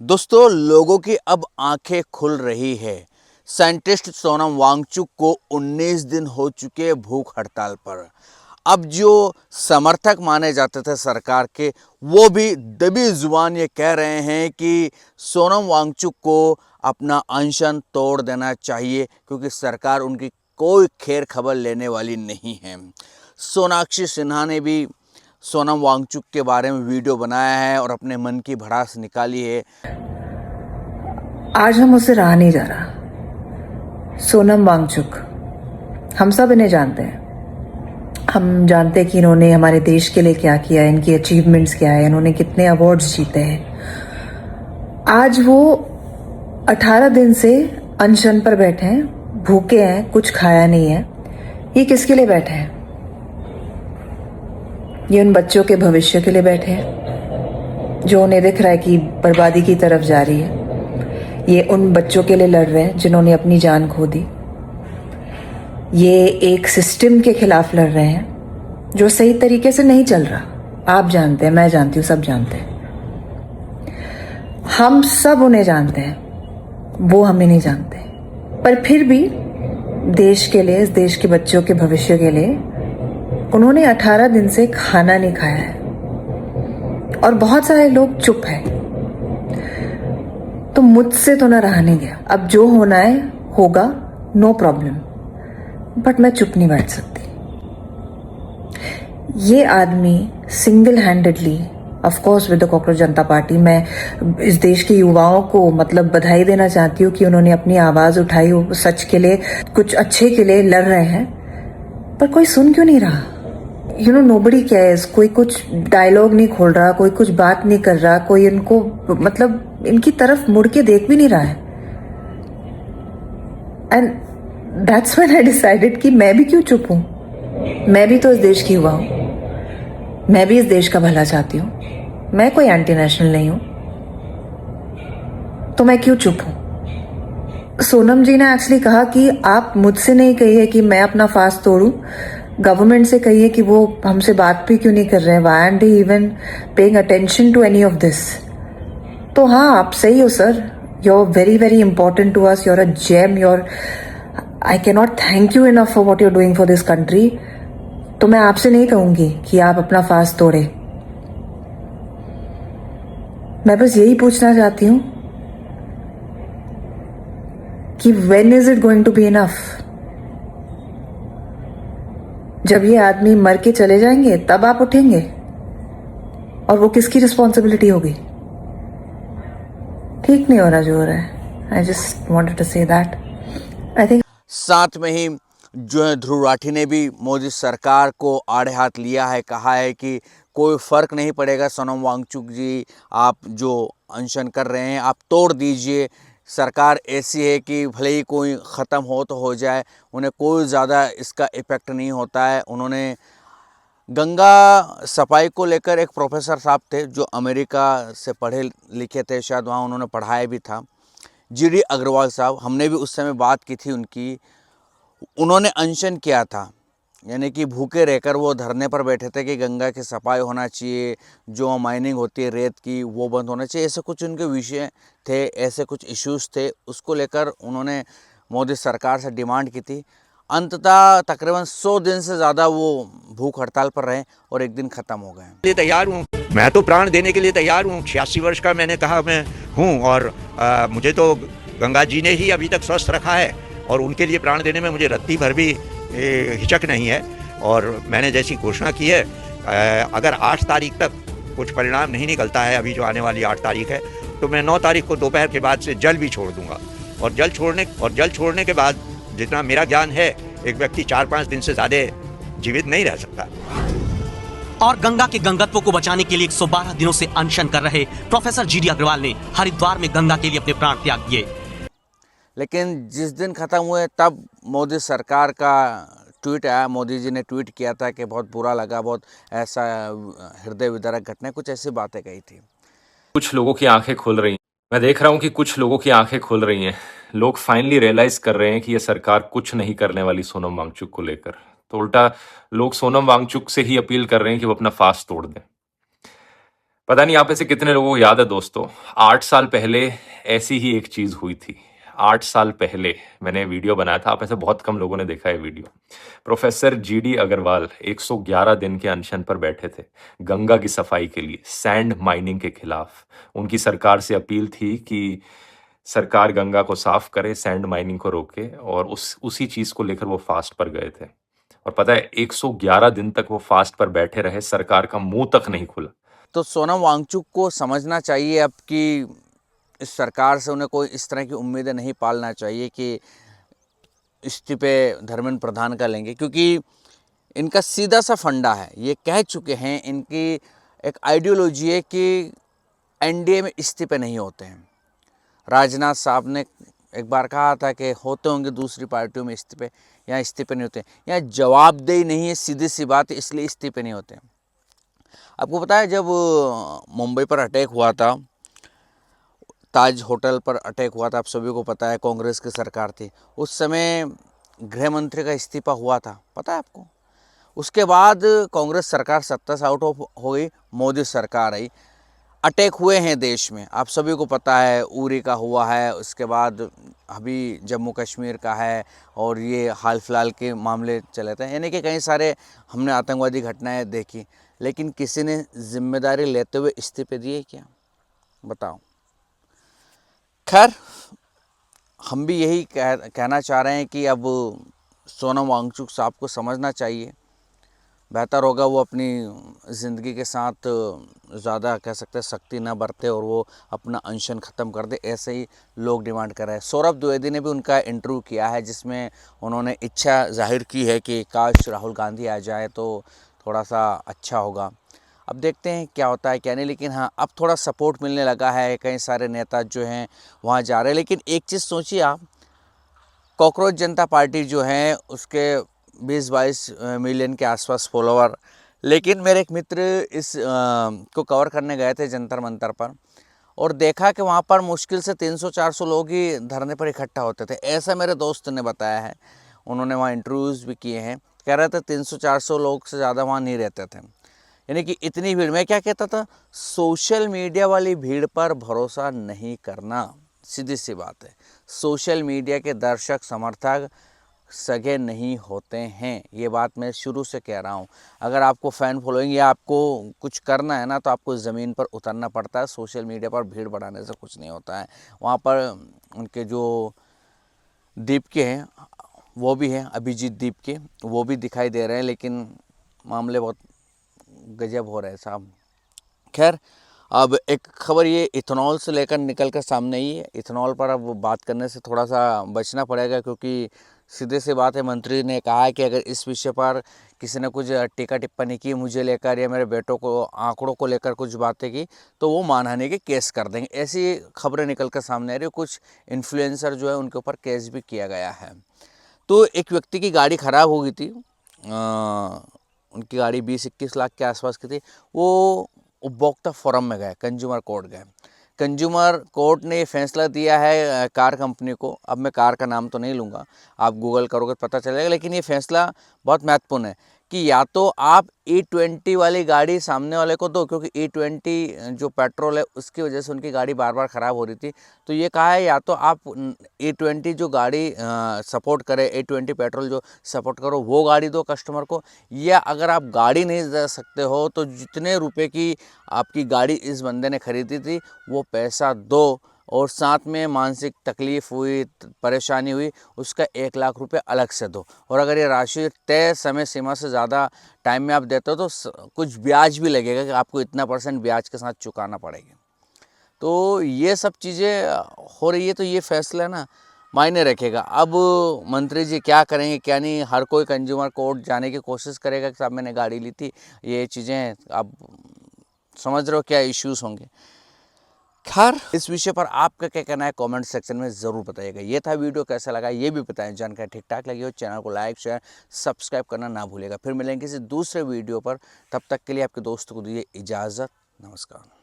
दोस्तों, लोगों की अब आंखें खुल रही है। साइंटिस्ट सोनम वांगचुक को 19 दिन हो चुके भूख हड़ताल पर। अब जो समर्थक माने जाते थे सरकार के, वो भी दबी जुबान ये कह रहे हैं कि सोनम वांगचुक को अपना अनशन तोड़ देना चाहिए, क्योंकि सरकार उनकी कोई खैर खबर लेने वाली नहीं है। सोनाक्षी सिन्हा ने भी सोनम वांगचुक के बारे में वीडियो बनाया है और अपने मन की भड़ास निकाली है। आज हम उसे रहा नहीं जा रहा। सोनम वांगचुक, हम सब इन्हें जानते हैं। हम जानते हैं कि इन्होंने हमारे देश के लिए क्या किया है, इनकी अचीवमेंट्स क्या है, इन्होंने कितने अवार्ड्स जीते हैं। आज वो 18 दिन से अनशन पर बैठे हैं, भूखे हैं, कुछ खाया नहीं है। ये किसके लिए बैठे हैं? ये उन बच्चों के भविष्य के लिए बैठे हैं जो उन्हें दिख रहा है कि बर्बादी की तरफ जा रही है। ये उन बच्चों के लिए लड़ रहे हैं जिन्होंने अपनी जान खो दी। ये एक सिस्टम के खिलाफ लड़ रहे हैं जो सही तरीके से नहीं चल रहा। आप जानते हैं, मैं जानती हूँ, सब जानते हैं। हम सब उन्हें जानते हैं, वो हमें नहीं जानते। पर फिर भी देश के लिए, इस देश के बच्चों के भविष्य के लिए उन्होंने 18 दिन से खाना नहीं खाया है और बहुत सारे लोग चुप हैं। तो मुझसे तो ना रहा नहीं गया। अब जो होना है होगा, नो प्रॉब्लम, बट मैं चुप नहीं बैठ सकती। ये आदमी single handedly, of course with the cockroach Janata party, मैं इस देश के युवाओं को बधाई देना चाहती हूँ कि उन्होंने अपनी आवाज उठाई, सच के लिए, कुछ अच्छे के लिए लड़ रहे हैं। पर कोई सुन क्यों नहीं रहा? Nobody cares. कोई कुछ डायलॉग नहीं खोल रहा, कोई कुछ बात नहीं कर रहा, कोई इनको इनकी तरफ मुड़ के देख भी नहीं रहा है। And that's when I decided कि मैं भी क्यों चुप हूं। मैं भी तो इस देश की युवा हूं, मैं भी इस देश का भला चाहती हूं। मैं कोई एंटी नेशनल नहीं हूं, तो मैं क्यों चुप हूं? सोनम जी ने एक्चुअली कहा कि आप मुझसे नहीं कहिए कि मैं अपना फास्ट तोड़ूं, गवर्नमेंट से कहिए कि वो हमसे बात भी क्यों नहीं कर रहे हैं। Why aren't they even paying attention to any of this? तो हाँ, आप सही हो sir, you are very very important to us, you are a gem, you are, I can not thank you enough for what you are doing for this country. तो मैं आपसे नहीं कहूंगी कि आप अपना फास्ट तोड़े। मैं बस यही पूछना चाहती हूं कि when is it going to be enough? जब ये आदमी मर के चले जाएंगे तब आप उठेंगे, और वो किसकी रिस्पॉन्सिबिलिटी होगी? ठीक नहीं हो रहा जो हो रहा है। I just wanted to say that. I think साथ में ही जो है ध्रुव राठी ने भी मोदी सरकार को आड़े हाथ लिया है, कहा है कि कोई फ़र्क नहीं पड़ेगा सोनम वांगचुक जी, आप जो अनशन कर रहे हैं आप तोड़ दीजिए। सरकार ऐसी है कि भले ही कोई ख़त्म हो तो हो जाए, उन्हें कोई ज़्यादा इसका इफ़ेक्ट नहीं होता है। उन्होंने गंगा सफाई को लेकर, एक प्रोफेसर साहब थे जो अमेरिका से पढ़े लिखे थे, शायद वहाँ उन्होंने पढ़ाया भी था, जीडी अग्रवाल साहब, हमने भी उस समय बात की थी उनकी। उन्होंने अनशन किया था, यानी कि भूखे रहकर वो धरने पर बैठे थे कि गंगा की सफाई होना चाहिए, जो माइनिंग होती है रेत की वो बंद होना चाहिए। ऐसे कुछ उनके विषय थे, ऐसे कुछ इश्यूज़ थे, उसको लेकर उन्होंने मोदी सरकार से डिमांड की थी। अंततः तकरीबन 100 दिन से ज़्यादा वो भूख हड़ताल पर रहे और एक दिन ख़त्म हो गए। तैयार हूँ, मैं तो प्राण देने के लिए तैयार हूँ। 86 वर्ष का मैंने कहा मैं हूँ, और मुझे तो गंगा जी ने ही अभी तक स्वस्थ रखा है, और उनके लिए प्राण देने में मुझे रत्ती भर भी हिचक नहीं है। और मैंने जैसी घोषणा की है, अगर 8 तारीख तक कुछ परिणाम नहीं निकलता है, अभी जो आने वाली 8 तारीख है, तो मैं 9 तारीख को दोपहर के बाद से जल भी छोड़ दूंगा। और जल छोड़ने के बाद, जितना मेरा ज्ञान है, एक व्यक्ति 4-5 दिन से ज़्यादा जीवित नहीं रह सकता। और गंगा के गंगत्व को बचाने के लिए 112 दिनों से अनशन कर रहे प्रोफेसर जीडी अग्रवाल ने हरिद्वार में गंगा के लिए अपने प्राण त्याग दिए। लेकिन जिस दिन ख़त्म हुए तब मोदी सरकार का ट्वीट आया। मोदी जी ने ट्वीट किया था कि बहुत बुरा लगा, बहुत ऐसा हृदय विदारक घटना, कुछ ऐसी बातें कही थी। कुछ लोगों की आंखें खुल रही हैं। मैं देख रहा हूं कि कुछ लोगों की आंखें खुल रही हैं। लोग फाइनली रियलाइज कर रहे हैं कि ये सरकार कुछ नहीं करने वाली सोनम वांगचुक को लेकर। तो उल्टा लोग सोनम वांगचुक से ही अपील कर रहे हैं कि वो अपना फास्ट तोड़ दें। पता नहीं आप में से कितने लोगों को याद है दोस्तों, 8 साल पहले ऐसी ही एक चीज हुई थी। 8 साल पहले मैंने वीडियो बनाया था, आप में से बहुत कम लोगों ने देखा है वीडियो। प्रोफेसर जीडी अग्रवाल 111 दिन के अनशन पर बैठे थे गंगा की सफाई के लिए, सैंड माइनिंग के खिलाफ। उनकी सरकार से अपील थी कि सरकार गंगा को साफ करे, सैंड माइनिंग को रोके, और उसी चीज को लेकर वो फास्ट पर गए थे। और पता है 111 दिन तक वो फास्ट पर बैठे रहे, सरकार का मुंह तक नहीं खुला। तो सोनम वांगचुक को समझना चाहिए अब कि इस सरकार से उन्हें कोई इस तरह की उम्मीदें नहीं पालना चाहिए कि इस्तीफे धर्मेंद्र प्रधान का लेंगे, क्योंकि इनका सीधा सा फंडा है, ये कह चुके हैं, इनकी एक आइडियोलॉजी है कि एनडीए में इस्तीफे नहीं होते हैं। राजनाथ साहब ने एक बार कहा था कि होते होंगे दूसरी पार्टियों में इस्तीफे, यहाँ इस्तीफे नहीं होते, यहाँ जवाबदेही नहीं है, सीधी सी बात है, इसलिए इस्तीफे नहीं होते। आपको पता है जब मुंबई पर अटैक हुआ था, ताज होटल पर अटैक हुआ था, आप सभी को पता है, कांग्रेस की सरकार थी उस समय, गृह मंत्री का इस्तीफा हुआ था, पता है आपको। उसके बाद कांग्रेस सरकार सत्ता से आउट हो गई, मोदी सरकार आई, अटैक हुए हैं देश में, आप सभी को पता है, उरी का हुआ है, उसके बाद अभी जम्मू कश्मीर का है, और ये हाल फिलहाल के मामले चले थे, यानी कि कई सारे हमने आतंकवादी घटनाएं देखी, लेकिन किसी ने जिम्मेदारी लेते हुए इस्तीफे दिए क्या, बताओ। खैर, हम भी यही कहना चाह रहे हैं कि अब सोनम वांगचुक साहब को समझना चाहिए, बेहतर होगा वो अपनी ज़िंदगी के साथ ज़्यादा कह सकते हैं सख्ती ना बरते और वो अपना अनशन ख़त्म कर दे, ऐसे ही लोग डिमांड कर रहे हैं। सौरभ द्विवेदी ने भी उनका इंटरव्यू किया है, जिसमें उन्होंने इच्छा जाहिर की है कि काश राहुल गांधी आ जाए तो थोड़ा सा अच्छा होगा। अब देखते हैं क्या होता है क्या नहीं, लेकिन हाँ, अब थोड़ा सपोर्ट मिलने लगा है, कई सारे नेता जो हैं वहाँ जा रहे हैं। लेकिन एक चीज़ सोचिए आप, कॉकरोच जनता पार्टी जो है उसके 20-22 मिलियन के आसपास फॉलोवर, लेकिन मेरे एक मित्र इस को कवर करने गए थे जंतर मंतर पर, और देखा कि वहाँ पर मुश्किल से 300-400 लोग ही धरने पर इकट्ठा होते थे, ऐसा मेरे दोस्त ने बताया है। उन्होंने वहाँ इंटरव्यूज़ भी किए हैं, कह रहे थे 300-400 लोग से ज़्यादा वहाँ नहीं रहते थे, यानी कि इतनी भीड़। मैं क्या कहता था, सोशल मीडिया वाली भीड़ पर भरोसा नहीं करना, सीधी सी बात है। सोशल मीडिया के दर्शक समर्थक सगे नहीं होते हैं, ये बात मैं शुरू से कह रहा हूँ। अगर आपको फ़ैन फॉलोइंग या आपको कुछ करना है ना, तो आपको ज़मीन पर उतरना पड़ता है, सोशल मीडिया पर भीड़ बढ़ाने से कुछ नहीं होता है। वहाँ पर उनके जो दीप के हैं वो भी हैं, अभिजीत दीप के, वो भी दिखाई दे रहे हैं, लेकिन मामले बहुत गजब हो रहे हैं साहब। खैर, अब एक खबर ये इथेनॉल से लेकर निकल कर सामने ही है। इथेनॉल पर अब बात करने से थोड़ा सा बचना पड़ेगा, क्योंकि सीधे सी बात है, मंत्री ने कहा है कि अगर इस विषय पर किसी ने कुछ टीका टिप्पणी की मुझे लेकर या मेरे बेटों को आंकड़ों को लेकर कुछ बातें की तो वो मानहानि के केस कर देंगे। ऐसी खबरें निकल कर सामने आ रही है। कुछ इन्फ्लुएंसर जो है उनके ऊपर केस भी किया गया है। तो एक व्यक्ति की गाड़ी ख़राब हो गई थी, उनकी गाड़ी 20-21 लाख के आसपास की थी। वो उपभोक्ता फोरम में गए, कंज्यूमर कोर्ट गए। कंज्यूमर कोर्ट ने फैसला दिया है कार कंपनी को, अब मैं कार का नाम तो नहीं लूँगा, आप गूगल करोगे तो पता चलेगा, लेकिन ये फैसला बहुत महत्वपूर्ण है कि या तो आप E20 वाली गाड़ी सामने वाले को दो, क्योंकि E20 जो पेट्रोल है उसकी वजह से उनकी गाड़ी बार बार ख़राब हो रही थी। तो ये कहा है या तो आप E20 जो गाड़ी सपोर्ट करे, E20 पेट्रोल जो सपोर्ट करो वो गाड़ी दो कस्टमर को, या अगर आप गाड़ी नहीं दे सकते हो तो जितने रुपए की आपकी गाड़ी इस बंदे ने खरीदी थी वो पैसा दो, और साथ में मानसिक तकलीफ़ हुई, परेशानी हुई, उसका 1 लाख रुपए अलग से दो। और अगर ये राशि तय समय सीमा से ज़्यादा टाइम में आप देते हो तो कुछ ब्याज भी लगेगा कि आपको इतना % ब्याज के साथ चुकाना पड़ेगा। तो ये सब चीज़ें हो रही है, तो ये फैसला ना मायने रखेगा। अब मंत्री जी क्या करेंगे क्या नहीं, हर कोई कंज्यूमर कोर्ट जाने की कोशिश करेगा कि साहब मैंने गाड़ी ली थी, ये चीज़ें आप समझ रहे हो क्या इश्यूज़ होंगे। खैर, इस विषय पर आपका क्या कहना है कमेंट सेक्शन में ज़रूर बताइएगा। ये था वीडियो, कैसा लगा ये भी बताएं। जानकारी ठीक ठाक लगी हो चैनल को लाइक शेयर सब्सक्राइब करना ना भूलिएगा। फिर मिलेंगे किसी दूसरे वीडियो पर, तब तक के लिए आपके दोस्तों को दीजिए इजाज़त। नमस्कार।